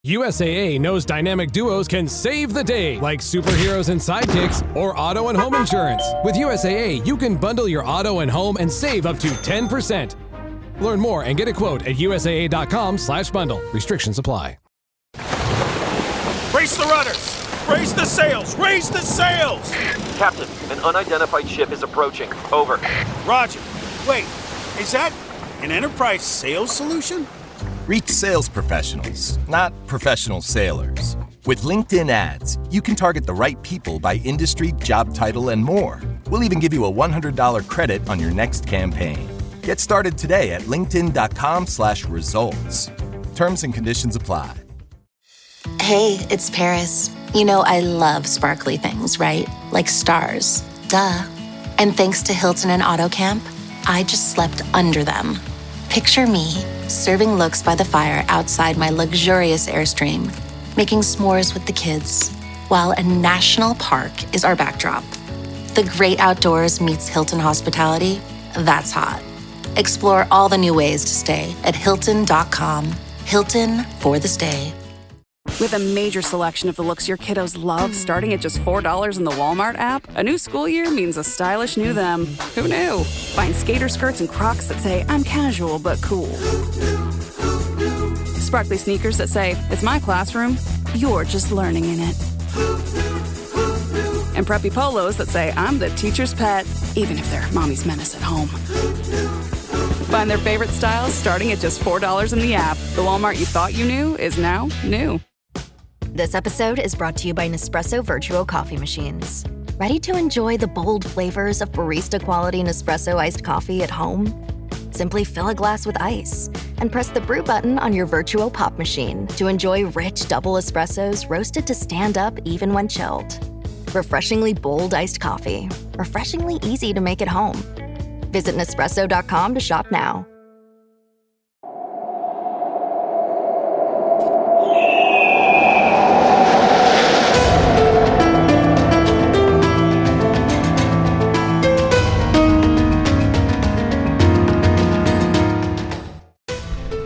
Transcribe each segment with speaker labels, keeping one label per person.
Speaker 1: USAA knows dynamic duos can save the day, like superheroes and sidekicks or auto and home insurance. With USAA, you can bundle your auto and home and save up to 10%. Learn more and get a quote at USAA.com/bundle. Restrictions apply.
Speaker 2: Brace the rudders! Raise the sails! Raise the sails!
Speaker 3: Captain, an unidentified ship is approaching. Over.
Speaker 2: Roger. Wait, is that an Enterprise sales solution?
Speaker 4: Reach sales professionals, not professional sailors. With LinkedIn ads, you can target the right people by industry, job title, and more. We'll even give you a $100 credit on your next campaign. Get started today at linkedin.com/results. Terms and conditions apply.
Speaker 5: Hey, it's Paris. You know I love sparkly things, right? Like stars. Duh. And thanks to Hilton and AutoCamp, I just slept under them. Picture me, serving looks by the fire outside my luxurious Airstream, making s'mores with the kids, while a national park is our backdrop. The great outdoors meets Hilton hospitality. That's hot. Explore all the new ways to stay at Hilton.com. Hilton for the stay.
Speaker 6: With a major selection of the looks your kiddos love, starting at just $4 in the Walmart app, a new school year means a stylish new them. Who knew? Find skater skirts and Crocs that say, I'm casual but cool. Sparkly sneakers that say, it's my classroom, you're just learning in it. And preppy polos that say, I'm the teacher's pet, even if they're mommy's menace at home. Find their favorite styles starting at just $4 in the app. The Walmart you thought you knew is now new.
Speaker 7: This episode is brought to you by Nespresso Virtuo Coffee Machines. Ready to enjoy the bold flavors of barista-quality Nespresso iced coffee at home? Simply fill a glass with ice and press the brew button on your Virtuo Pop machine to enjoy rich double espressos roasted to stand up even when chilled. Refreshingly bold iced coffee. Refreshingly easy to make at home. Visit Nespresso.com to shop now.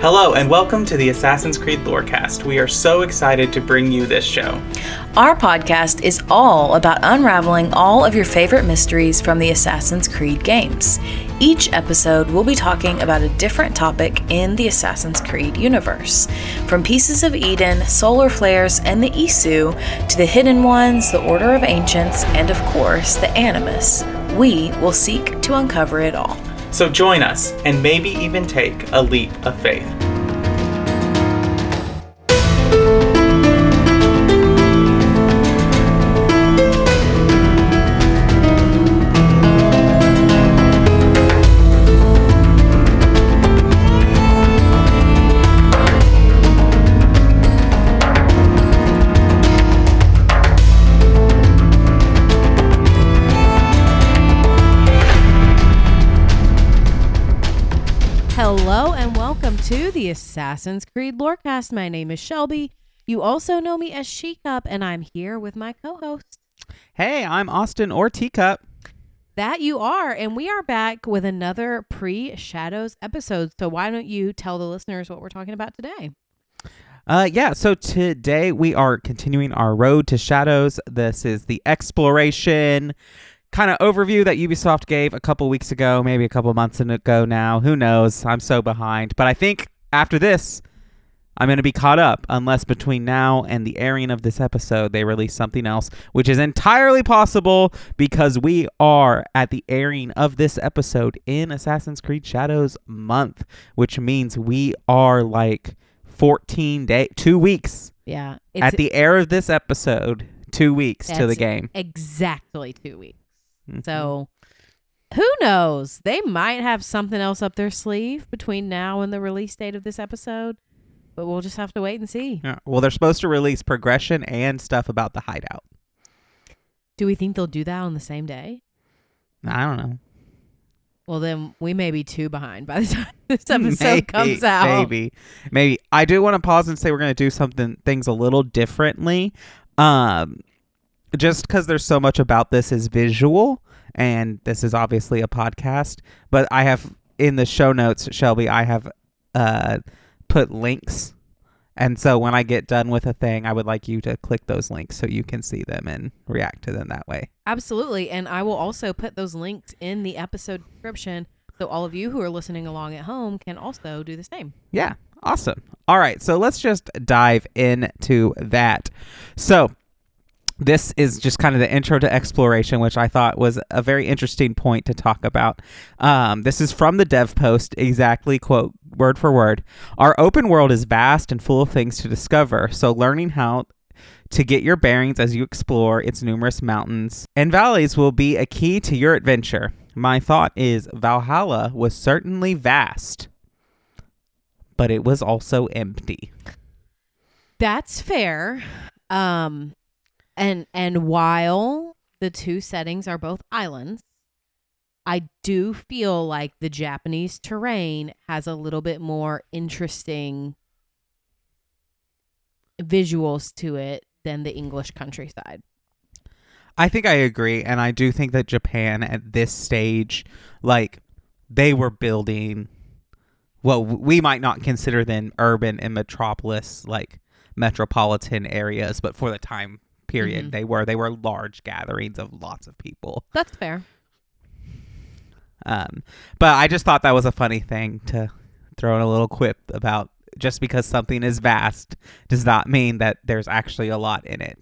Speaker 8: Hello and welcome to the Assassin's Creed Lorecast. We are so excited to bring you this show.
Speaker 9: Our podcast is all about unraveling all of your favorite mysteries from the Assassin's Creed games. Each episode will be talking about a different topic in the Assassin's Creed universe. From Pieces of Eden, solar flares, and the Isu, to the Hidden Ones, the Order of Ancients, and of course, the Animus, we will seek to uncover it all.
Speaker 8: So join us and maybe even take a leap of faith.
Speaker 10: Hello and welcome to the Assassin's Creed Lorecast. My name is Shelby. You also know me as She-Cup, and I'm here with my co-host.
Speaker 11: Hey, I'm Austin or Teacup.
Speaker 10: That you are, and we are back with another pre-Shadows episode. So why don't you tell the listeners what we're talking about today?
Speaker 11: So today we are continuing our road to Shadows. This is the exploration kind of overview that Ubisoft gave a couple weeks ago, maybe a couple months ago now. Who knows? I'm so behind. But I think after this, I'm going to be caught up, unless between now and the airing of this episode, they release something else, which is entirely possible because we are at the airing of this episode in Assassin's Creed Shadows month, which means we are like 2 weeks.
Speaker 10: Yeah.
Speaker 11: At the air of this episode, 2 weeks to the game.
Speaker 10: Exactly 2 weeks. Mm-hmm. So who knows? They might have something else up their sleeve between now and the release date of this episode, but we'll just have to wait and see.
Speaker 11: Yeah. Well, they're supposed to release progression and stuff about the hideout.
Speaker 10: Do we think they'll do that on the same day?
Speaker 11: I don't know.
Speaker 10: Well, then we may be too behind by the time this episode comes out.
Speaker 11: Maybe. I do want to pause and say we're going to do things a little differently. Just because there's so much about this is visual, and this is obviously a podcast, but I have in the show notes, Shelby, I have put links And so when I get done with a thing, I would like you to click those links so you can see them and react to them that way.
Speaker 10: Absolutely. And I will also put those links in the episode description so all of you who are listening along at home can also do the same.
Speaker 11: Yeah. Awesome. All right. So let's just dive into that. So this is just kind of the intro to exploration, which I thought was a very interesting point to talk about. This is from the dev post, exactly quote, word for word. Our open world is vast and full of things to discover, so learning how to get your bearings as you explore its numerous mountains and valleys will be a key to your adventure. My thought is Valhalla was certainly vast, but it was also empty.
Speaker 10: That's fair. And while the two settings are both islands, I do feel like the Japanese terrain has a little bit more interesting visuals to it than the English countryside.
Speaker 11: I think I agree, and I do think that Japan at this stage, like, they were building what we might not consider then urban and metropolis, like metropolitan areas, but for the time period, they were large gatherings of lots of people.
Speaker 10: That's fair.
Speaker 11: But I just thought that was a funny thing to throw in a little quip about. Just because something is vast does not mean that there's actually a lot in it.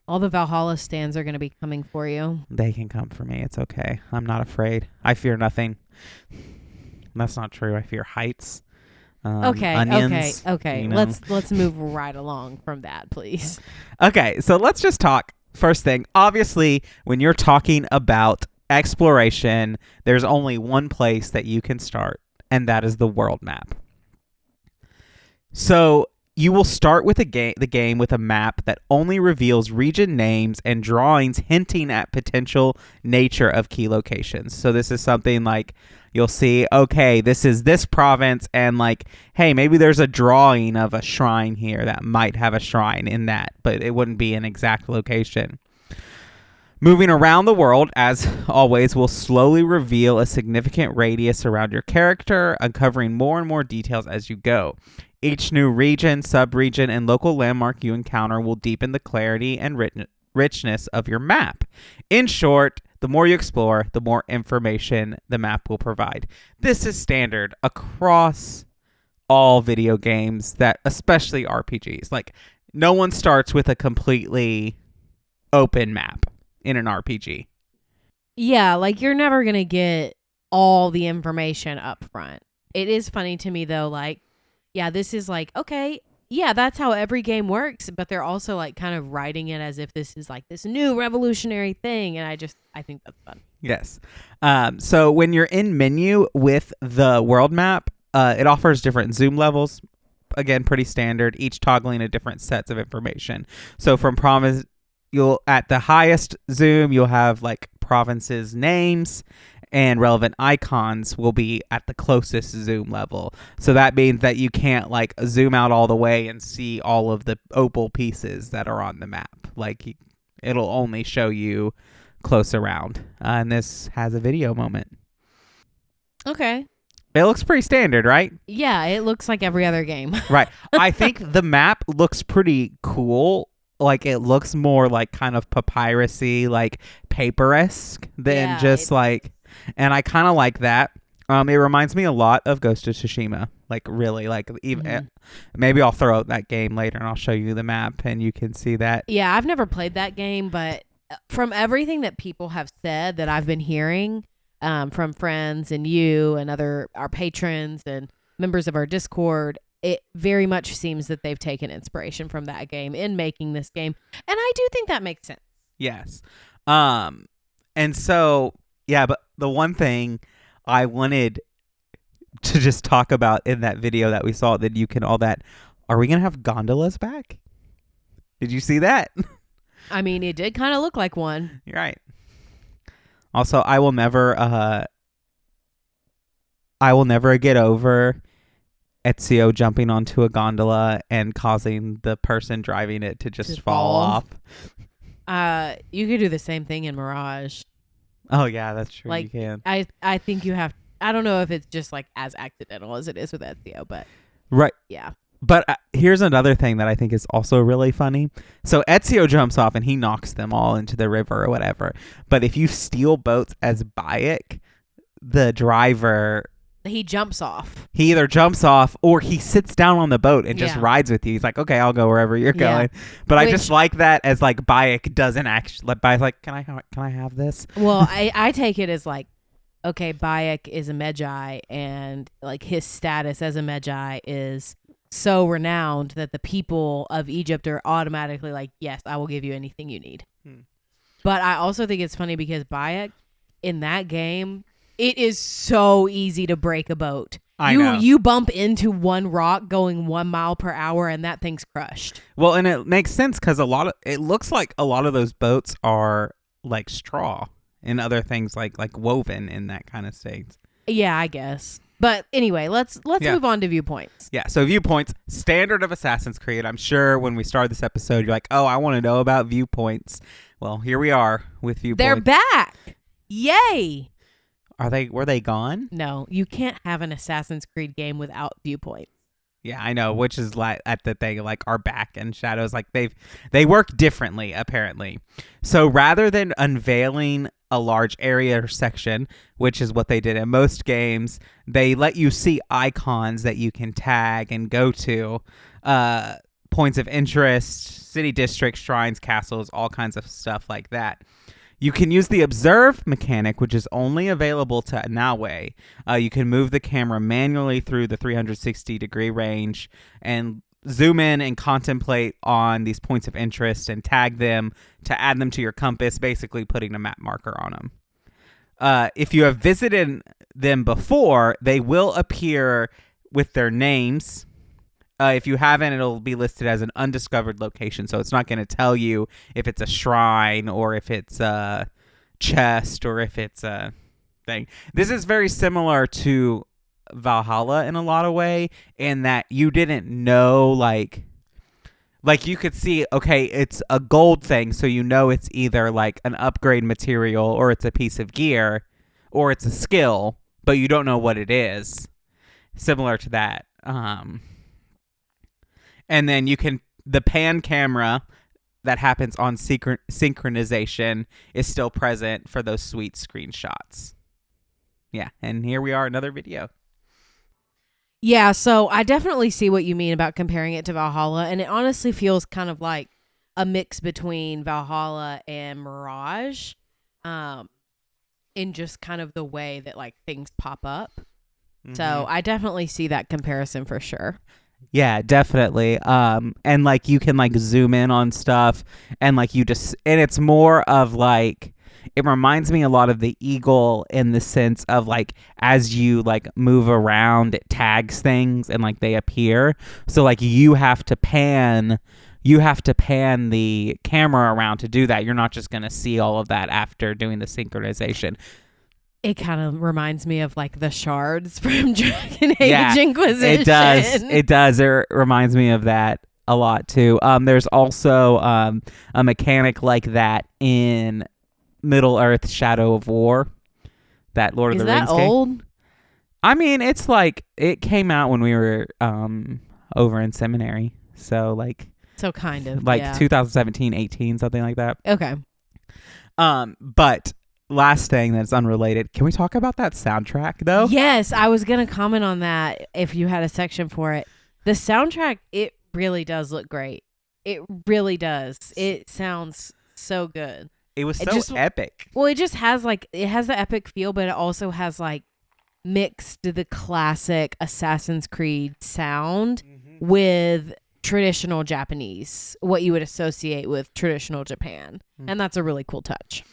Speaker 10: All the Valhalla stands are going to be coming for you.
Speaker 11: They can come for me. It's okay. I'm not afraid. I fear nothing. That's not true. I fear heights. Onions,
Speaker 10: Okay.
Speaker 11: You know?
Speaker 10: Let's move right along from that, please.
Speaker 11: Okay, so let's just talk. First thing, obviously, when you're talking about exploration, there's only one place that you can start, and that is the world map. So you will start with the game with a map that only reveals region names and drawings hinting at potential nature of key locations. So this is something like you'll see, okay, this is this province, and like, hey, maybe there's a drawing of a shrine here that might have a shrine in that, but it wouldn't be an exact location. Moving around the world, as always, will slowly reveal a significant radius around your character, uncovering more and more details as you go. Each new region, sub-region, and local landmark you encounter will deepen the clarity and richness of your map. In short, the more you explore, the more information the map will provide. This is standard across all video games, that especially RPGs. Like, no one starts with a completely open map in an RPG.
Speaker 10: Yeah, like you're never going to get all the information up front. It is funny to me though, like, yeah, this is like, okay, yeah, that's how every game works, but they're also like kind of writing it as if this is like this new revolutionary thing, and I think that's fun.
Speaker 11: Yes. So when you're in menu with the world map, it offers different zoom levels. Again, pretty standard, each toggling a different sets of information. So from province, you'll at the highest zoom, you'll have like provinces' names, and relevant icons will be at the closest zoom level. So that means that you can't like zoom out all the way and see all of the opal pieces that are on the map. Like it'll only show you close around. And this has a video moment.
Speaker 10: Okay.
Speaker 11: It looks pretty standard, right?
Speaker 10: Yeah, it looks like every other game.
Speaker 11: Right. I think the map looks pretty cool. Like it looks more like kind of papyrusy, like paper-esque than just like, and I kind of like that. It reminds me a lot of Ghost of Tsushima. Like really, like even maybe I'll throw out that game later and I'll show you the map and you can see that.
Speaker 10: Yeah, I've never played that game, but from everything that people have said that I've been hearing from friends and you and our patrons and members of our Discord, it very much seems that they've taken inspiration from that game in making this game. And I do think that makes sense.
Speaker 11: Yes. And so, yeah, but the one thing I wanted to just talk about in that video that we saw, that you can all that, are we going to have gondolas back? Did you see that?
Speaker 10: I mean, it did kind of look like one.
Speaker 11: You're right. Also, I will never get over Ezio jumping onto a gondola and causing the person driving it to just fall off.
Speaker 10: You could do the same thing in Mirage.
Speaker 11: Oh yeah, that's true.
Speaker 10: Like,
Speaker 11: you can.
Speaker 10: I think you have. I don't know if it's just like as accidental as it is with Ezio, but
Speaker 11: right.
Speaker 10: Yeah.
Speaker 11: But here's another thing that I think is also really funny. So Ezio jumps off and he knocks them all into the river or whatever. But if you steal boats as Bayek, the driver,
Speaker 10: he jumps off.
Speaker 11: He either jumps off or he sits down on the boat and just rides with you. He's like, okay, I'll go wherever you're going. But I just like that as like Bayek doesn't actually. Like Bayek's like, can I have this?
Speaker 10: Well, I take it as like, okay, Bayek is a Medjay, and like his status as a Medjay is so renowned that the people of Egypt are automatically like, yes, I will give you anything you need. But I also think it's funny because Bayek in that game, it is so easy to break a boat.
Speaker 11: I know.
Speaker 10: You bump into one rock going 1 mile per hour and that thing's crushed.
Speaker 11: Well, and it makes sense because it looks like a lot of those boats are like straw and other things like woven in that kind of state.
Speaker 10: Yeah, I guess. But anyway, let's move on to viewpoints.
Speaker 11: Yeah, so viewpoints, standard of Assassin's Creed. I'm sure when we started this episode, you're like, oh, I want to know about viewpoints. Well, here we are with viewpoints.
Speaker 10: They're back. Yay.
Speaker 11: Were they gone?
Speaker 10: No, you can't have an Assassin's Creed game without viewpoints.
Speaker 11: Yeah, I know, which is like at the thing, like our back and shadows, like they work differently apparently. So rather than unveiling a large area or section, which is what they did in most games, they let you see icons that you can tag and go to, points of interest, city districts, shrines, castles, all kinds of stuff like that. You can use the observe mechanic, which is only available to Nawe. You can move the camera manually through the 360-degree range and zoom in and contemplate on these points of interest and tag them to add them to your compass, basically putting a map marker on them. If you have visited them before, they will appear with their names. If you haven't, it'll be listed as an undiscovered location, so it's not going to tell you if it's a shrine or if it's a chest or if it's a thing. This is very similar to Valhalla in a lot of way, in that you didn't know, like you could see, okay, it's a gold thing, so you know it's either like an upgrade material or it's a piece of gear or it's a skill, but you don't know what it is. Similar to that. And then the pan camera that happens on synchronization is still present for those sweet screenshots. Yeah, and here we are, another video.
Speaker 10: Yeah, so I definitely see what you mean about comparing it to Valhalla, and it honestly feels kind of like a mix between Valhalla and Mirage, in just kind of the way that like things pop up. Mm-hmm. So I definitely see that comparison for sure.
Speaker 11: Yeah, definitely. And like you can like zoom in on stuff and like and it's more of like, it reminds me a lot of the Eagle in the sense of like, as you like move around, it tags things and like they appear. So like you have to pan the camera around to do that. You're not just going to see all of that after doing the synchronization.
Speaker 10: It kind of reminds me of like the shards from Dragon Age Inquisition.
Speaker 11: It does. It reminds me of that a lot too. There's also a mechanic like that in Middle-earth: Shadow of War. That Lord of the Rings game. Is that
Speaker 10: old?
Speaker 11: I mean, it's like it came out when we were over in seminary. So like.
Speaker 10: So kind of.
Speaker 11: Like 2017, 18, something like that.
Speaker 10: Okay.
Speaker 11: But. Last thing that's unrelated. Can we talk about that soundtrack though?
Speaker 10: Yes, I was going to comment on that if you had a section for it. The soundtrack, it really does look great. It really does. It sounds so good.
Speaker 11: It was so epic.
Speaker 10: Well, it just has like, it has the epic feel, but it also has like mixed the classic Assassin's Creed sound with traditional Japanese, what you would associate with traditional Japan. And that's a really cool touch.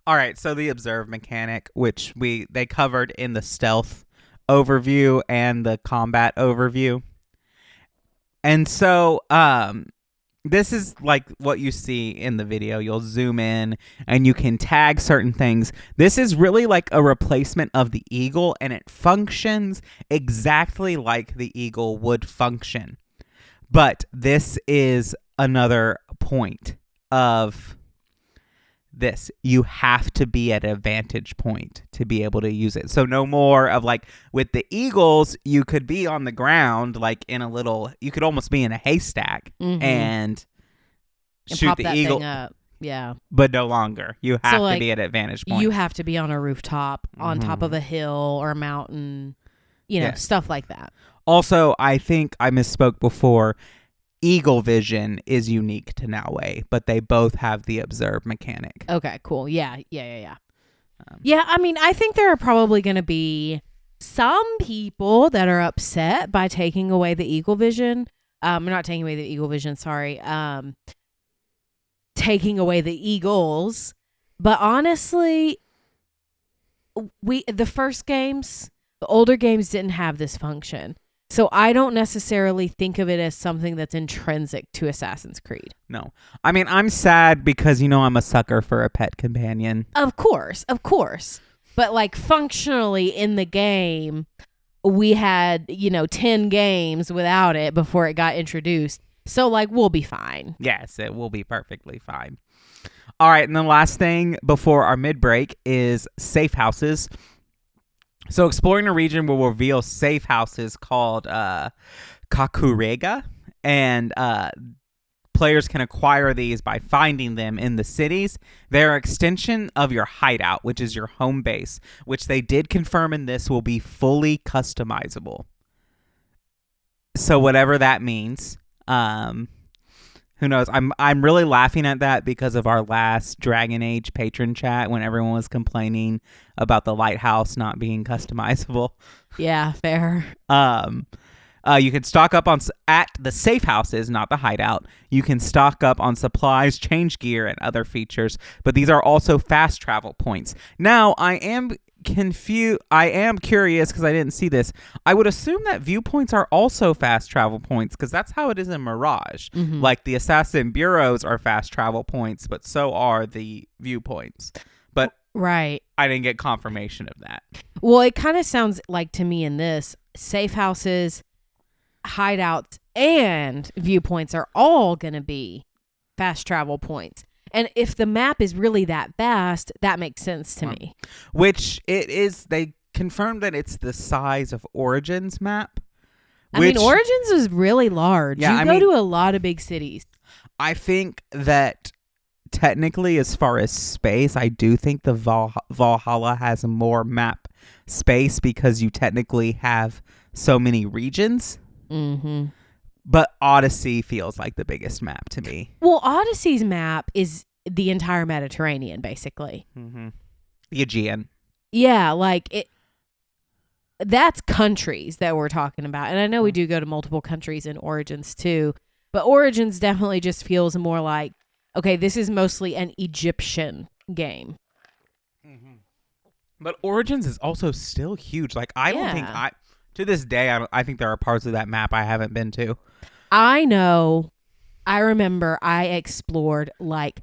Speaker 11: All right, so the observe mechanic, which they covered in the stealth overview and the combat overview. And so this is like what you see in the video. You'll zoom in and you can tag certain things. This is really like a replacement of the Eagle, and it functions exactly like the Eagle would function. But this is another point of this. You have to be at a vantage point to be able to use it. So no more of like with the Eagles, you could be on the ground like in a little, you could almost be in a haystack and shoot
Speaker 10: pop
Speaker 11: the
Speaker 10: that
Speaker 11: eagle
Speaker 10: thing up. Yeah.
Speaker 11: But no longer. You have
Speaker 10: So,
Speaker 11: to be at a vantage point.
Speaker 10: You have to be on a rooftop, on top of a hill or a mountain, stuff like that.
Speaker 11: Also, I think I misspoke before. Eagle Vision is unique to Noway, but they both have the observe mechanic.
Speaker 10: Okay, cool. Yeah. Yeah, I mean, I think there are probably going to be some people that are upset by taking away the Eagle Vision. Not taking away the Eagle Vision, sorry. Taking away the Eagles. But honestly, the first games, the older games didn't have this function. So I don't necessarily think of it as something that's intrinsic to Assassin's Creed.
Speaker 11: No. I mean, I'm sad because, I'm a sucker for a pet companion.
Speaker 10: Of course. But like functionally in the game, we had, 10 games without it before it got introduced. So like we'll be fine.
Speaker 11: Yes, it will be perfectly fine. All right. And the last thing before our mid-break is safe houses. So exploring a region will reveal safe houses called Kakurega, and players can acquire these by finding them in the cities. They're an extension of your hideout, which is your home base, which they did confirm in this will be fully customizable. So whatever that means, who knows? I'm really laughing at that because of our last Dragon Age patron chat when everyone was complaining about the lighthouse not being customizable.
Speaker 10: Yeah, fair.
Speaker 11: You can stock up at the safe houses, not the hideout. You can stock up on supplies, change gear, and other features, but these are also fast travel points. Now, I am curious because I didn't see this. I would assume that viewpoints are also fast travel points because that's how it is in Mirage.
Speaker 10: Mm-hmm.
Speaker 11: Like the assassin bureaus are fast travel points, but so are the viewpoints. But
Speaker 10: right,
Speaker 11: I didn't get confirmation of that.
Speaker 10: Well, it kind of sounds like to me in this, safe houses, hideouts, and viewpoints are all going to be fast travel points. And if the map is really that vast, that makes sense to me.
Speaker 11: Which it is. They confirmed that it's the size of Origins map.
Speaker 10: I mean, Origins is really large.
Speaker 11: Yeah,
Speaker 10: you go to a lot of big cities.
Speaker 11: I think that technically, as far as space, I do think the Valhalla has more map space because you technically have so many regions.
Speaker 10: Mm-hmm.
Speaker 11: But Odyssey feels like the biggest map to me.
Speaker 10: Well, Odyssey's map is the entire Mediterranean, basically.
Speaker 11: Mm-hmm. The Aegean.
Speaker 10: Yeah, like it. That's countries that we're talking about. And I know we do go to multiple countries in Origins too. But Origins definitely just feels more like, okay, this is mostly an Egyptian game.
Speaker 11: Mm-hmm. But Origins is also still huge. Like, I don't think to this day, I think there are parts of that map I haven't been to.
Speaker 10: I know. I remember I explored like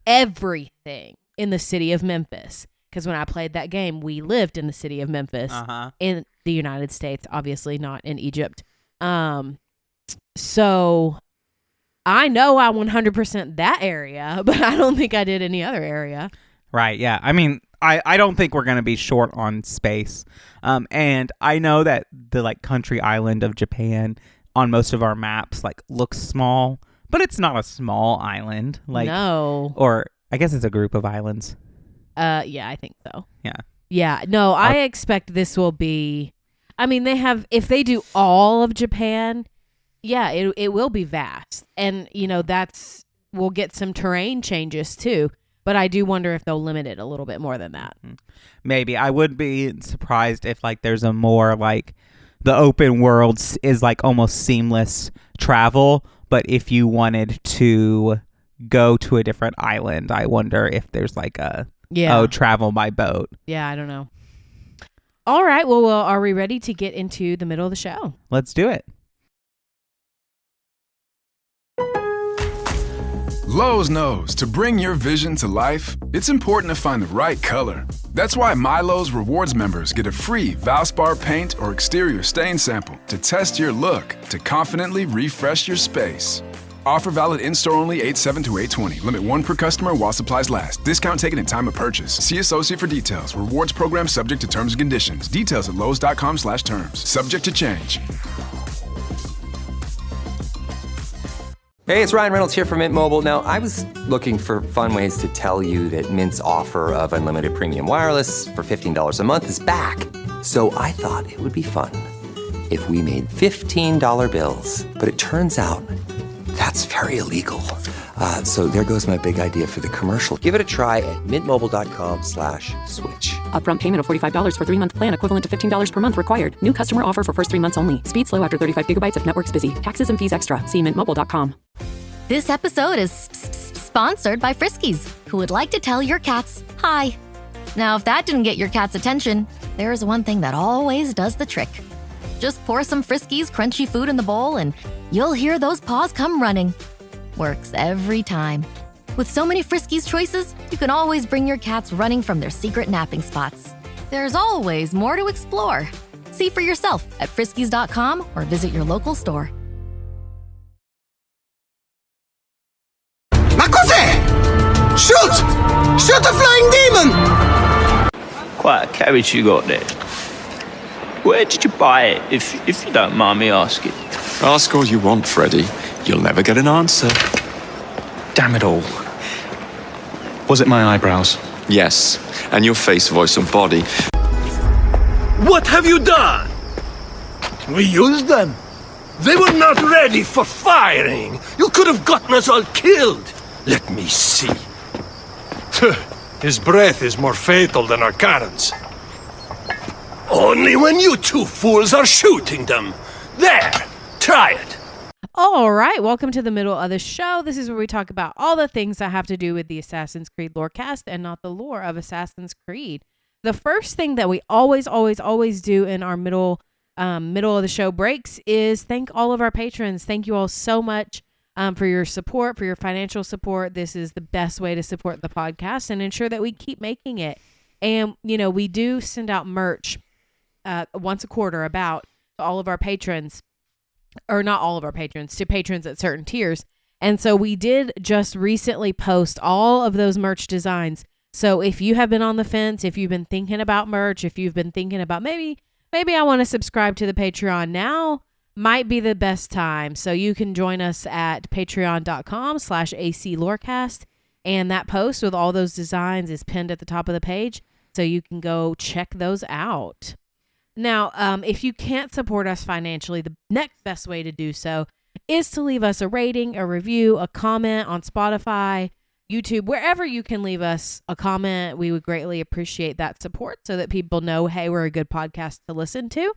Speaker 10: everything in the city of Memphis. Because when I played that game, we lived in the city of Memphis in the United States, obviously not in Egypt. So I know I 100% that area, but I don't think I did any other area.
Speaker 11: Right, yeah. I mean, I don't think we're going to be short on space. And I know that the like country island of Japan on most of our maps like looks small, but it's not a small island. Like,
Speaker 10: no.
Speaker 11: Or I guess it's a group of islands.
Speaker 10: Yeah, I think so.
Speaker 11: Yeah.
Speaker 10: Yeah, no, I expect this will be, I mean, if they do all of Japan, yeah, it will be vast. And, we'll get some terrain changes too. But I do wonder if they'll limit it a little bit more than that.
Speaker 11: Maybe. I would be surprised if like there's a more like the open world is like almost seamless travel. But if you wanted to go to a different island, I wonder if there's like travel by boat.
Speaker 10: Yeah, I don't know. All right. Well, are we ready to get into the middle of the show?
Speaker 11: Let's do it.
Speaker 12: Lowe's knows to bring your vision to life, it's important to find the right color. That's why MyLowe's Rewards members get a free Valspar paint or exterior stain sample to test your look to confidently refresh your space. Offer valid in-store only 8/7 to 8/20. Limit 1 per customer while supplies last. Discount taken in time of purchase. See associate for details. Rewards program subject to terms and conditions. Details at lowes.com/terms. Subject to change.
Speaker 13: Hey, it's Ryan Reynolds here from Mint Mobile. Now, I was looking for fun ways to tell you that Mint's offer of unlimited premium wireless for $15 a month is back. So I thought it would be fun if we made $15 bills. But it turns out that's very illegal. So there goes my big idea for the commercial. Give it a try at mintmobile.com/switch.
Speaker 14: Upfront payment of $45 for 3-month plan equivalent to $15 per month required. New customer offer for first 3 months only. Speed slow after 35 gigabytes if network's busy. Taxes and fees extra. See mintmobile.com.
Speaker 7: This episode is sponsored by Friskies, who would like to tell your cats hi. Now, if that didn't get your cat's attention, there is one thing that always does the trick. Just pour some Friskies crunchy food in the bowl and you'll hear those paws come running. Works every time. With so many Friskies choices, you can always bring your cats running from their secret napping spots. There's always more to explore. See for yourself at friskies.com or visit your local store.
Speaker 15: Ma cos'è? Shoot! Shoot a flying demon!
Speaker 16: Quite a carriage you got there. Where did you buy it, if you don't mind me asking?
Speaker 17: Ask all you want, Freddy. You'll never get an answer.
Speaker 16: Damn it all. Was it my eyebrows?
Speaker 17: Yes, and your face, voice, and body.
Speaker 15: What have you done? We used them. They were not ready for firing. You could have gotten us all killed. Let me see. His breath is more fatal than our cannons. Only when you two fools are shooting them. There, try it.
Speaker 10: All right, welcome to the middle of the show. This is where we talk about all the things that have to do with the Assassin's Creed Lorecast and not the lore of Assassin's Creed. The first thing that we always do in our middle of the show breaks is thank all of our patrons. Thank you all so much for your support, for your financial support. This is the best way to support the podcast and ensure that we keep making it. And, you know, we do send out merch once a quarter about all of our patrons, or not all of our patrons, to patrons at certain tiers. And so we did just recently post all of those merch designs. So if you have been on the fence, if you've been thinking about merch, if you've been thinking about maybe I want to subscribe to the Patreon, now might be the best time. So you can join us at patreon.com/ACLorecast. And that post with all those designs is pinned at the top of the page. So you can go check those out. Now, if you can't support us financially, the next best way to do so is to leave us a rating, a review, a comment on Spotify, YouTube, wherever you can leave us a comment. We would greatly appreciate that support so that people know, hey, we're a good podcast to listen to.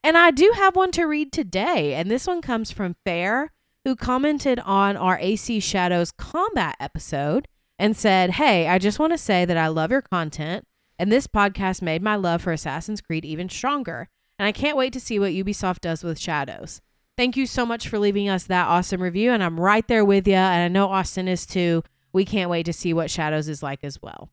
Speaker 10: And I do have one to read today, and this one comes from Fair, who commented on our AC Shadows combat episode and said, hey, I just want to say that I love your content, and this podcast made my love for Assassin's Creed even stronger, and I can't wait to see what Ubisoft does with Shadows. Thank you so much for leaving us that awesome review, and I'm right there with you, and I know Austin is too. We can't wait to see what Shadows is like as well.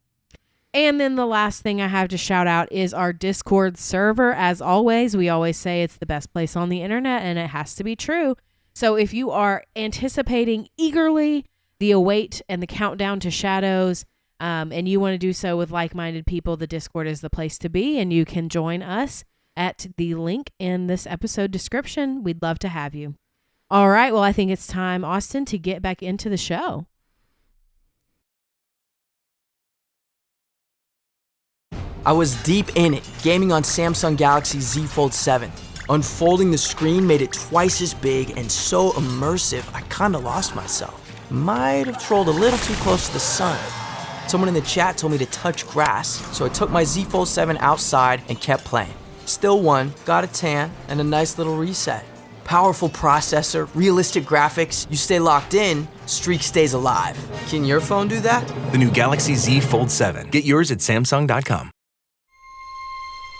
Speaker 10: And then the last thing I have to shout out is our Discord server. As always, we always say it's the best place on the internet, and it has to be true. So if you are anticipating eagerly the await and the countdown to Shadows, and you want to do so with like-minded people, the Discord is the place to be, and you can join us at the link in this episode description. We'd love to have you. All right, well, I think it's time, Austin, to get back into the show.
Speaker 18: I was deep in it, gaming on Samsung Galaxy Z Fold 7. Unfolding the screen made it twice as big and so immersive, I kinda lost myself. Might have trolled a little too close to the sun. Someone in the chat told me to touch grass, so I took my Z Fold 7 outside and kept playing. Still won, got a tan, and a nice little reset. Powerful processor, realistic graphics, you stay locked in, streak stays alive. Can your phone do that?
Speaker 19: The new Galaxy Z Fold 7. Get yours at Samsung.com.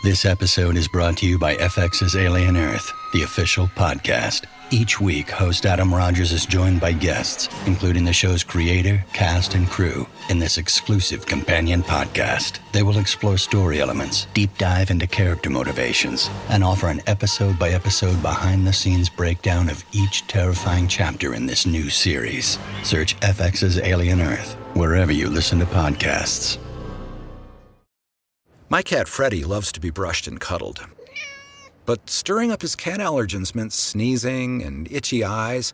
Speaker 19: This episode is brought to you by FX's Alien Earth, the official podcast. Each week, host Adam Rogers is joined by guests, including the show's creator, cast, and crew, in this exclusive companion podcast. They will explore story elements, deep dive into character motivations, and offer an episode-by-episode behind-the-scenes breakdown of each terrifying chapter in this new series. Search FX's Alien Earth wherever you listen to podcasts.
Speaker 20: My cat Freddie loves to be brushed and cuddled. But stirring up his cat allergens meant sneezing and itchy eyes.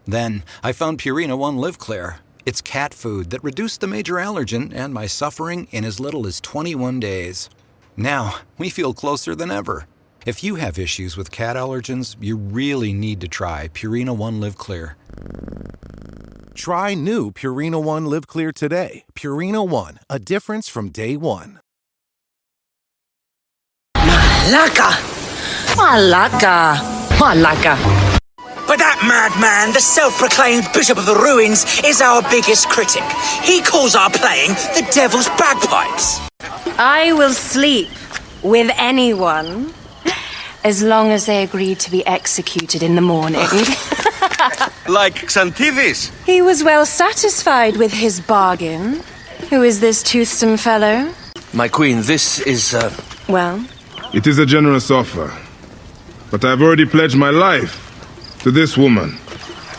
Speaker 20: Then I found Purina One Live Clear. It's cat food that reduced the major allergen and my suffering in as little as 21 days. Now, we feel closer than ever. If you have issues with cat allergens, you really need to try Purina One Live Clear.
Speaker 21: Try new Purina One Live Clear today. Purina One, a difference from day one.
Speaker 22: Malaka. But that madman, the self-proclaimed Bishop of the Ruins, is our biggest critic. He calls our playing the devil's bagpipes.
Speaker 23: I will sleep with anyone as long as they agree to be executed in the morning.
Speaker 15: Like Xanthivis.
Speaker 23: He was well satisfied with his bargain. Who is this toothsome fellow?
Speaker 15: My queen, this is,
Speaker 23: Well?
Speaker 24: It is a generous offer, but I've already pledged my life to this woman.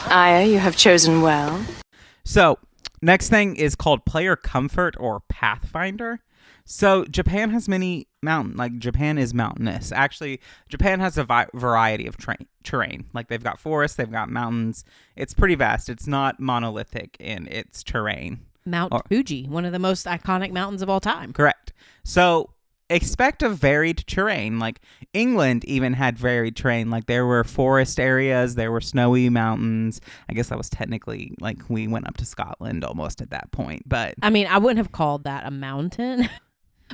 Speaker 23: Aya, you have chosen well.
Speaker 11: So, next thing is called Player Comfort or Pathfinder. So, Japan has many Japan is mountainous. Actually, Japan has a variety of terrain. Like, they've got forests, they've got mountains. It's pretty vast. It's not monolithic in its terrain.
Speaker 10: Mount Fuji, one of the most iconic mountains of all time.
Speaker 11: Correct. So, expect a varied terrain. Like, England even had varied terrain. Like, there were forest areas, there were snowy mountains. I guess that was technically, like, we went up to Scotland almost at that point. But
Speaker 10: I mean, I wouldn't have called that a mountain.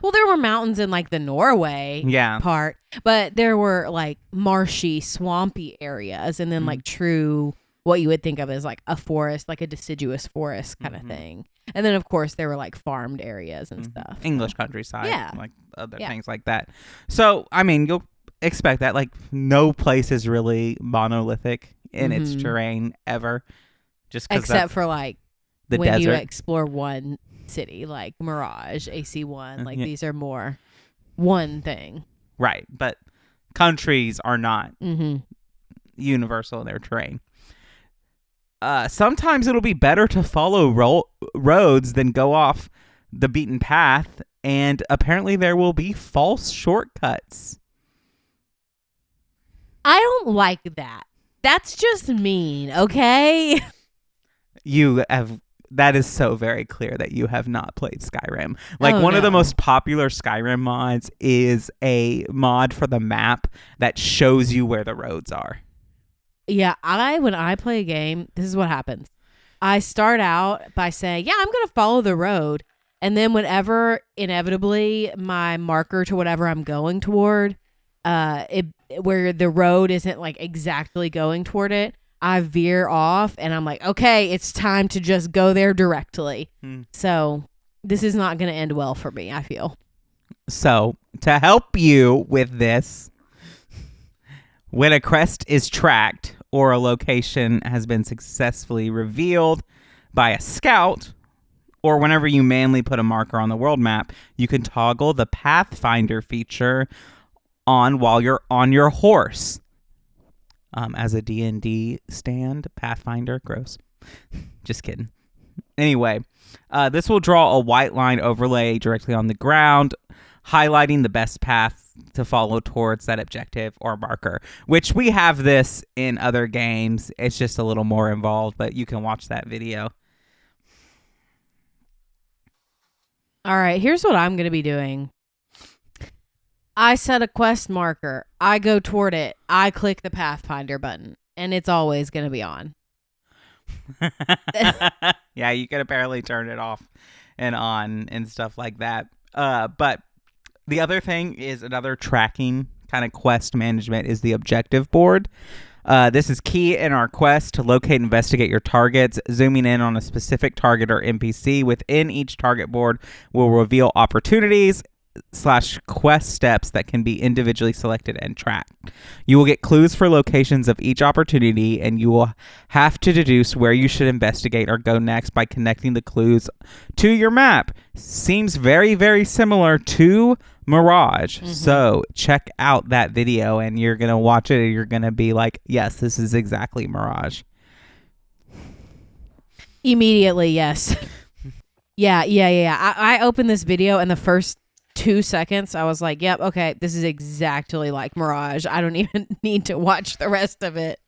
Speaker 10: Well, there were mountains in, like, the Norway part, but there were, like, marshy, swampy areas, and then, like, true, what you would think of as, like, a forest, like a deciduous forest kind of thing. And then, of course, there were, like, farmed areas and stuff.
Speaker 11: English countryside.
Speaker 10: Yeah.
Speaker 11: Like, other things like that. So, I mean, you'll expect that. Like, no place is really monolithic in its terrain ever. Just
Speaker 10: except for, like,
Speaker 11: the
Speaker 10: when
Speaker 11: desert.
Speaker 10: you explore one city, like Mirage, AC1. Like, these are more one thing.
Speaker 11: Right. But countries are not universal in their terrain. Sometimes it'll be better to follow roads than go off the beaten path, and apparently there will be false shortcuts.
Speaker 10: I don't like that. That's just mean, okay?
Speaker 11: That is so very clear that you have not played Skyrim. Like, one of the most popular Skyrim mods is a mod for the map that shows you where the roads are.
Speaker 10: Yeah, when I play a game, this is what happens. I start out by saying, yeah, I'm going to follow the road. And then whenever, inevitably, my marker to whatever I'm going toward, where the road isn't, like, exactly going toward it, I veer off and I'm like, okay, it's time to just go there directly. So this is not going to end well for me, I feel.
Speaker 11: So, to help you with this, when a quest is tracked or a location has been successfully revealed by a scout, or whenever you manually put a marker on the world map, you can toggle the Pathfinder feature on while you're on your horse. As a D&D stand, Pathfinder, gross. Just kidding. Anyway, this will draw a white line overlay directly on the ground, highlighting the best path to follow towards that objective or marker, which we have this in other games. It's just a little more involved, but you can watch that video.
Speaker 10: All right, here's what I'm going to be doing. I set a quest marker. I go toward it. I click the Pathfinder button, and it's always going to be on.
Speaker 11: Yeah, you can apparently turn it off and on and stuff like that. But the other thing is another tracking kind of quest management is the objective board. This is key in our quest to locate and investigate your targets. Zooming in on a specific target or NPC within each target board will reveal opportunities. /quest steps that can be individually selected and tracked. You will get clues for locations of each opportunity, and you will have to deduce where you should investigate or go next by connecting the clues to your map. Seems very, very similar to Mirage. So check out that video, and you're going to watch it, and you're going to be like, yes, this is exactly Mirage.
Speaker 10: Immediately, yes. Yeah. I opened this video, and the first 2 seconds, I was like, yep, okay, this is exactly like Mirage. I don't even need to watch the rest of it.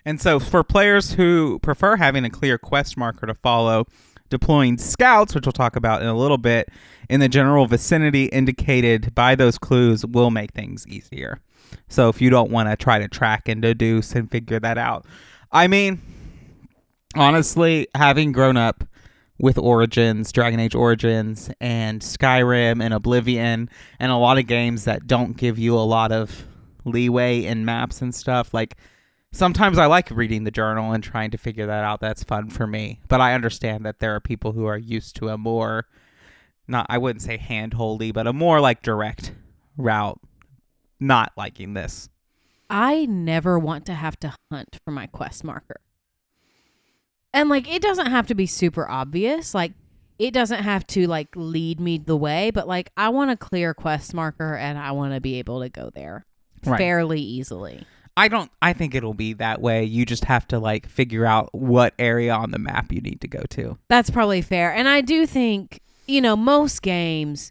Speaker 11: And so for players who prefer having a clear quest marker to follow, deploying scouts, which we'll talk about in a little bit, in the general vicinity indicated by those clues will make things easier. So if you don't want to try to track and deduce and figure that out. I mean, honestly, having grown up with Origins, Dragon Age Origins, and Skyrim and Oblivion, and a lot of games that don't give you a lot of leeway in maps and stuff, like, sometimes I like reading the journal and trying to figure that out. That's fun for me. But I understand that there are people who are used to a more, I wouldn't say hand-holdy, but a more like direct route, not liking this.
Speaker 10: I never want to have to hunt for my quest marker. And like, it doesn't have to be super obvious. Like, it doesn't have to like lead me the way, but like, I want a clear quest marker and I want to be able to go there fairly easily.
Speaker 11: I think it'll be that way. You just have to like figure out what area on the map you need to go to.
Speaker 10: That's probably fair. And I do think, most games,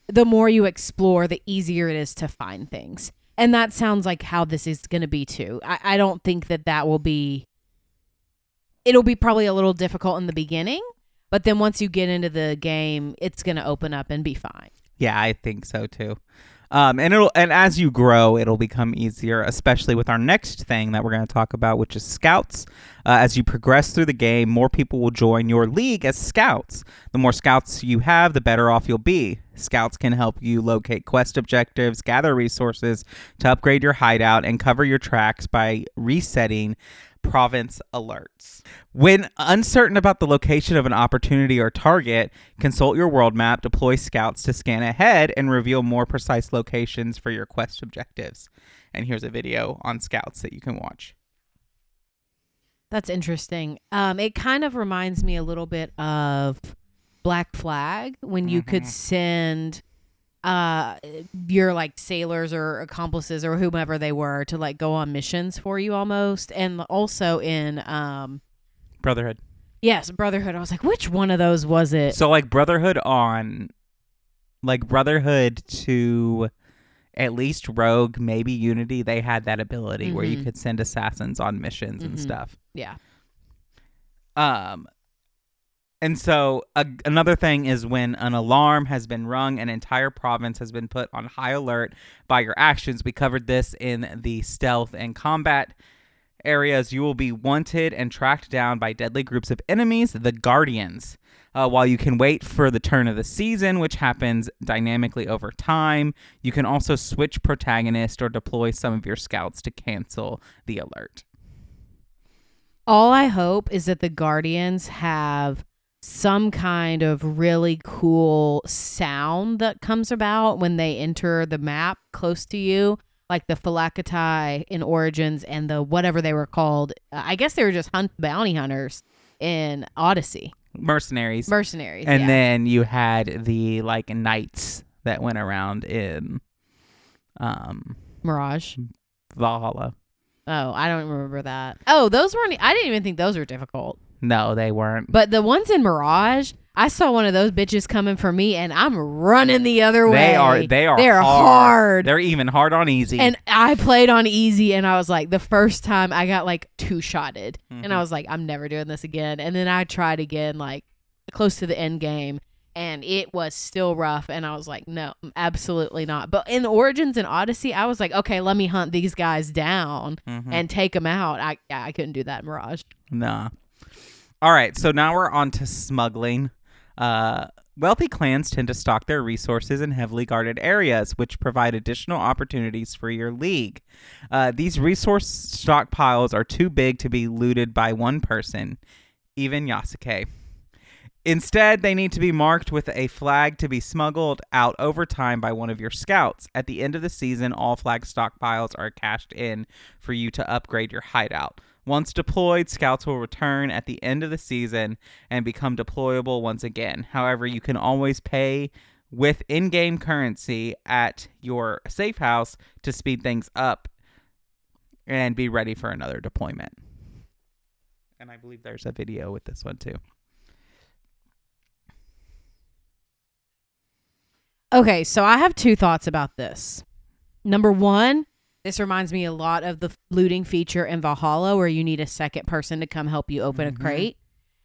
Speaker 10: the more you explore, the easier it is to find things. And that sounds like how this is going to be too. I don't think that will be, it'll be probably a little difficult in the beginning, but then once you get into the game, it's going to open up and be fine.
Speaker 11: Yeah, I think so too. And as you grow, it'll become easier, especially with our next thing that we're going to talk about, which is scouts. As you progress through the game, more people will join your league as scouts. The more scouts you have, the better off you'll be. Scouts can help you locate quest objectives, gather resources to upgrade your hideout, and cover your tracks by resetting province alerts. When uncertain about the location of an opportunity or target, consult your world map, deploy scouts to scan ahead, and reveal more precise locations for your quest objectives. And here's a video on scouts that you can watch.
Speaker 10: That's interesting. It kind of reminds me a little bit of Black Flag, when you could send your like sailors or accomplices or whomever they were to like go on missions for you almost. And also in
Speaker 11: Brotherhood.
Speaker 10: Yes, Brotherhood. I was like, which one of those was it?
Speaker 11: So like Brotherhood to at least Rogue, maybe Unity, they had that ability where you could send assassins on missions and stuff.
Speaker 10: Yeah.
Speaker 11: And so another thing is when an alarm has been rung, an entire province has been put on high alert by your actions. We covered this in the stealth and combat areas. You will be wanted and tracked down by deadly groups of enemies, the Guardians. While you can wait for the turn of the season, which happens dynamically over time, you can also switch protagonist or deploy some of your scouts to cancel the alert.
Speaker 10: All I hope is that the Guardians have some kind of really cool sound that comes about when they enter the map close to you, like the Phylakitai in Origins and the whatever they were called. I guess they were just bounty hunters in Odyssey.
Speaker 11: Mercenaries.
Speaker 10: And
Speaker 11: then you had the like knights that went around in
Speaker 10: Mirage.
Speaker 11: Valhalla.
Speaker 10: Oh, I don't remember that. Oh, those weren't. I didn't even think those were difficult.
Speaker 11: No, they weren't.
Speaker 10: But the ones in Mirage, I saw one of those bitches coming for me, and I'm running the other way.
Speaker 11: They're
Speaker 10: hard.
Speaker 11: They're even hard on easy.
Speaker 10: And I played on easy, and I was like, the first time I got like 2-shotted, and I was like, I'm never doing this again. And then I tried again, like close to the end game, and it was still rough. And I was like, no, absolutely not. But in Origins and Odyssey, I was like, okay, let me hunt these guys down and take them out. I couldn't do that in Mirage.
Speaker 11: Nah. All right, so now we're on to smuggling. Wealthy clans tend to stock their resources in heavily guarded areas, which provide additional opportunities for your league. These resource stockpiles are too big to be looted by one person, even Yasuke. Instead, they need to be marked with a flag to be smuggled out over time by one of your scouts. At the end of the season, all flag stockpiles are cashed in for you to upgrade your hideout. Once deployed, scouts will return at the end of the season and become deployable once again. However, you can always pay with in-game currency at your safe house to speed things up and be ready for another deployment. And I believe there's a video with this one too.
Speaker 10: Okay, so I have two thoughts about this. Number one, this reminds me a lot of the looting feature in Valhalla where you need a second person to come help you open a crate.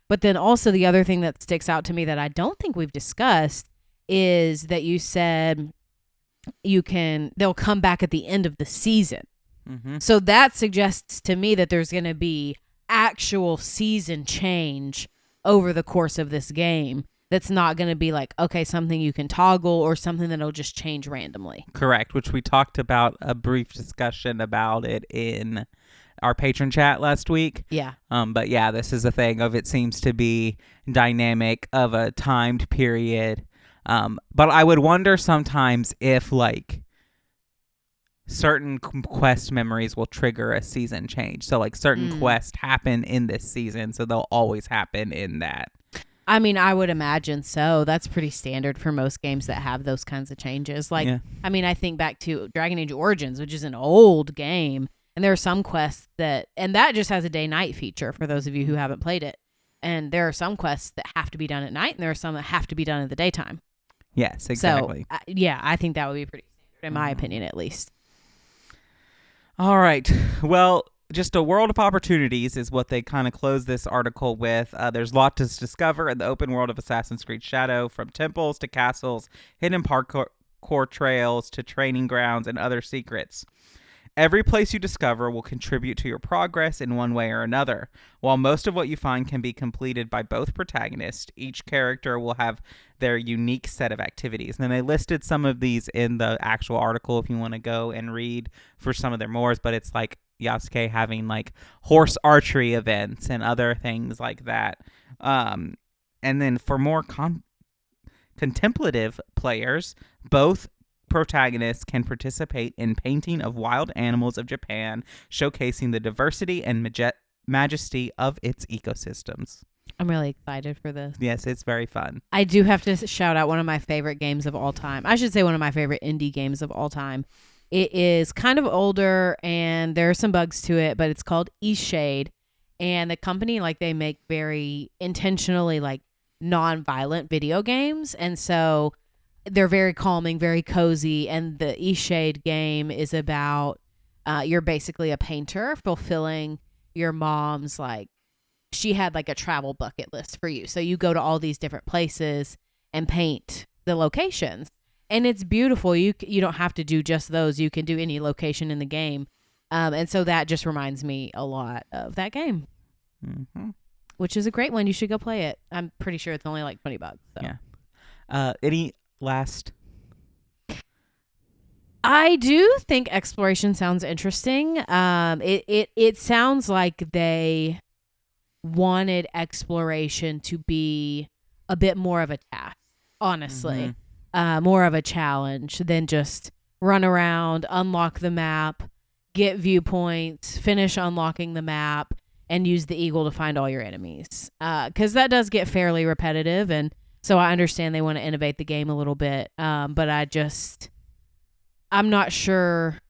Speaker 10: But then also the other thing that sticks out to me that I don't think we've discussed is that you said they'll come back at the end of the season. So that suggests to me that there's going to be actual season change over the course of this game. That's not going to be like, okay, something you can toggle or something that'll just change randomly.
Speaker 11: Correct, which we talked about a brief discussion about it in our patron chat last week.
Speaker 10: Yeah.
Speaker 11: But yeah, this is a thing of it seems to be dynamic of a timed period. But I would wonder sometimes if like certain quest memories will trigger a season change. So like certain quests happen in this season, so they'll always happen in that.
Speaker 10: I mean, I would imagine so. That's pretty standard for most games that have those kinds of changes. Like, yeah. I mean, I think back to Dragon Age Origins, which is an old game, and there are some quests that just has a day-night feature for those of you who haven't played it. And there are some quests that have to be done at night, and there are some that have to be done in the daytime.
Speaker 11: Yes, exactly.
Speaker 10: So, yeah, I think that would be pretty standard, in my opinion, at least.
Speaker 11: All right. Well, just a world of opportunities is what they kind of close this article with. There's a lot to discover in the open world of Assassin's Creed Shadow, from temples to castles, hidden parkour trails to training grounds and other secrets. Every place you discover will contribute to your progress in one way or another. While most of what you find can be completed by both protagonists, each character will have their unique set of activities. And then they listed some of these in the actual article if you want to go and read for some of their mores, but it's like Yasuke having like horse archery events and other things like that. And then for more contemplative players, both protagonists can participate in painting of wild animals of Japan, showcasing the diversity and majesty of its ecosystems.
Speaker 10: I'm really excited for this.
Speaker 11: Yes, it's very fun.
Speaker 10: I do have to shout out one of my favorite games of all time. I should say one of my favorite indie games of all time. It is kind of older and there are some bugs to it, but it's called Eastshade. And the company, like, they make very intentionally like non-violent video games. And so they're very calming, very cozy. And the Eastshade game is about you're basically a painter fulfilling your mom's, like, she had like a travel bucket list for you. So you go to all these different places and paint the locations. And it's beautiful. You don't have to do just those. You can do any location in the game. And so that just reminds me a lot of that game, which is a great one. You should go play it. I'm pretty sure it's only like $20. So.
Speaker 11: Yeah. Any last?
Speaker 10: I do think exploration sounds interesting. It sounds like they wanted exploration to be a bit more of a task, honestly. More of a challenge than just run around, unlock the map, get viewpoints, finish unlocking the map, and use the eagle to find all your enemies. Because that does get fairly repetitive, and so I understand they want to innovate the game a little bit. But I'm not sure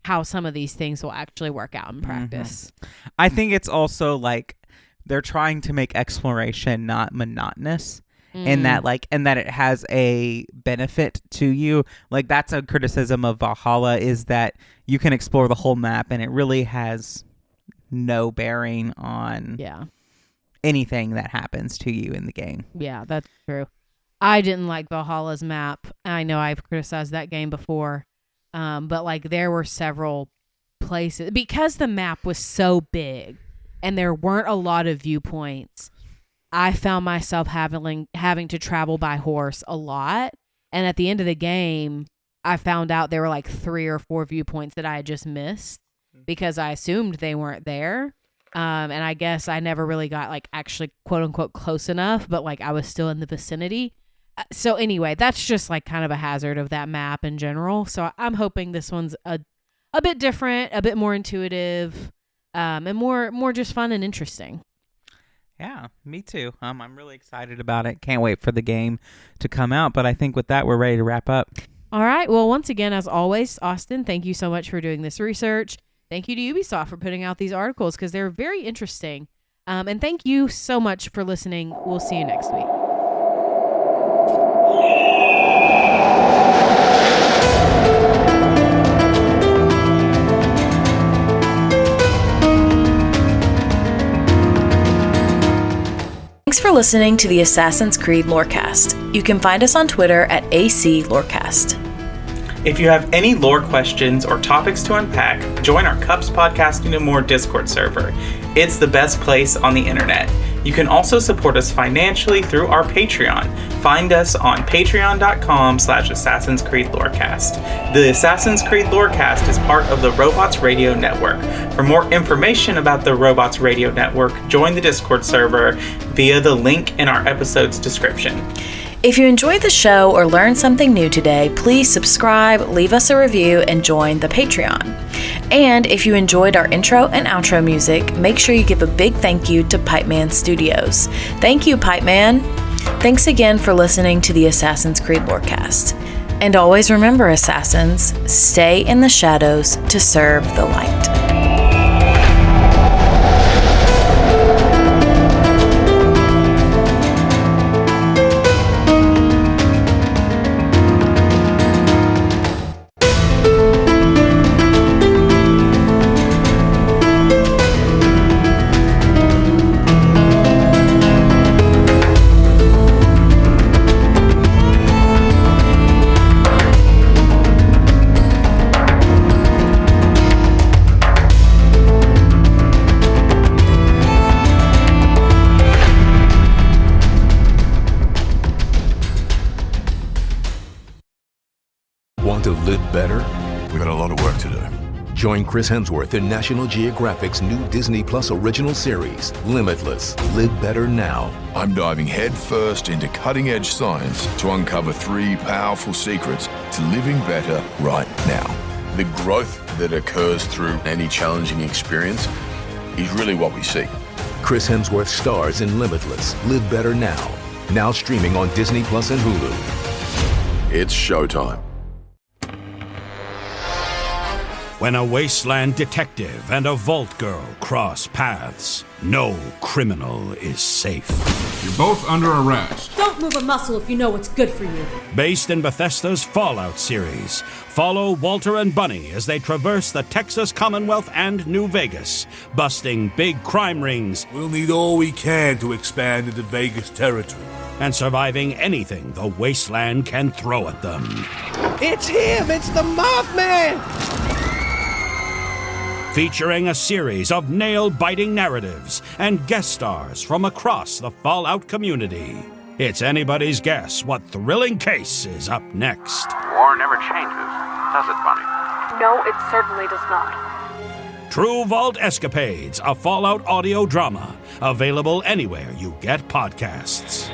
Speaker 10: how some of these things will actually work out in practice.
Speaker 11: I think it's also like they're trying to make exploration not monotonous. And that it has a benefit to you. Like, that's a criticism of Valhalla, is that you can explore the whole map and it really has no bearing on anything that happens to you in the game.
Speaker 10: Yeah, that's true. I didn't like Valhalla's map. I know I've criticized that game before. But like there were several places because the map was so big and there weren't a lot of viewpoints. I found myself having to travel by horse a lot. And at the end of the game, I found out there were like 3 or 4 viewpoints that I had just missed because I assumed they weren't there. And I guess I never really got like actually quote unquote close enough, but like I was still in the vicinity. So anyway, that's just like kind of a hazard of that map in general. So I'm hoping this one's a bit different, a bit more intuitive, and more just fun and interesting.
Speaker 11: Yeah, me too. I'm really excited about it. Can't wait for the game to come out. But I think with that, we're ready to wrap up.
Speaker 10: All right. Well, once again, as always, Austin, thank you so much for doing this research. Thank you to Ubisoft for putting out these articles because they're very interesting. And thank you so much for listening. We'll see you next week.
Speaker 9: Thanks for listening to the Assassin's Creed Lorecast. You can find us on Twitter at ACLorecast.
Speaker 8: If you have any lore questions or topics to unpack, join our Cups Podcasting and More Discord server. It's the best place on the internet. You can also support us financially through our Patreon. Find us on patreon.com/Assassin's Creed Lorecast. The Assassin's Creed Lorecast is part of the Robots Radio Network. For more information about the Robots Radio Network, join the Discord server via the link in our episode's description.
Speaker 9: If you enjoyed the show or learned something new today, please subscribe, leave us a review, and join the Patreon. And if you enjoyed our intro and outro music, make sure you give a big thank you to Pipeman Studios. Thank you, Pipeman. Thanks again for listening to the Assassin's Creed Lorecast. And always remember, Assassins, stay in the shadows to serve the light.
Speaker 1: Want to live better? We got a lot of work to do. Join Chris Hemsworth in National Geographic's new Disney Plus original series, Limitless. Live better now.
Speaker 24: I'm diving headfirst into cutting-edge science to uncover 3 powerful secrets to living better right now. The growth that occurs through any challenging experience is really what we seek.
Speaker 1: Chris Hemsworth stars in Limitless. Live better now. Now streaming on Disney Plus and Hulu.
Speaker 24: It's showtime.
Speaker 2: When a wasteland detective and a vault girl cross paths, no criminal is safe.
Speaker 24: You're both under arrest.
Speaker 3: Don't move a muscle if you know what's good for you.
Speaker 2: Based in Bethesda's Fallout series, follow Walter and Bunny as they traverse the Texas Commonwealth and New Vegas, busting big crime rings.
Speaker 15: We'll need all we can to expand into Vegas territory.
Speaker 2: And surviving anything the wasteland can throw at them.
Speaker 15: It's him! It's the Mothman!
Speaker 2: Featuring a series of nail-biting narratives and guest stars from across the Fallout community. It's anybody's guess what thrilling case is up next.
Speaker 4: War never changes, does it, Bunny?
Speaker 3: No, it certainly does not.
Speaker 2: True Vault Escapades, a Fallout audio drama. Available anywhere you get podcasts.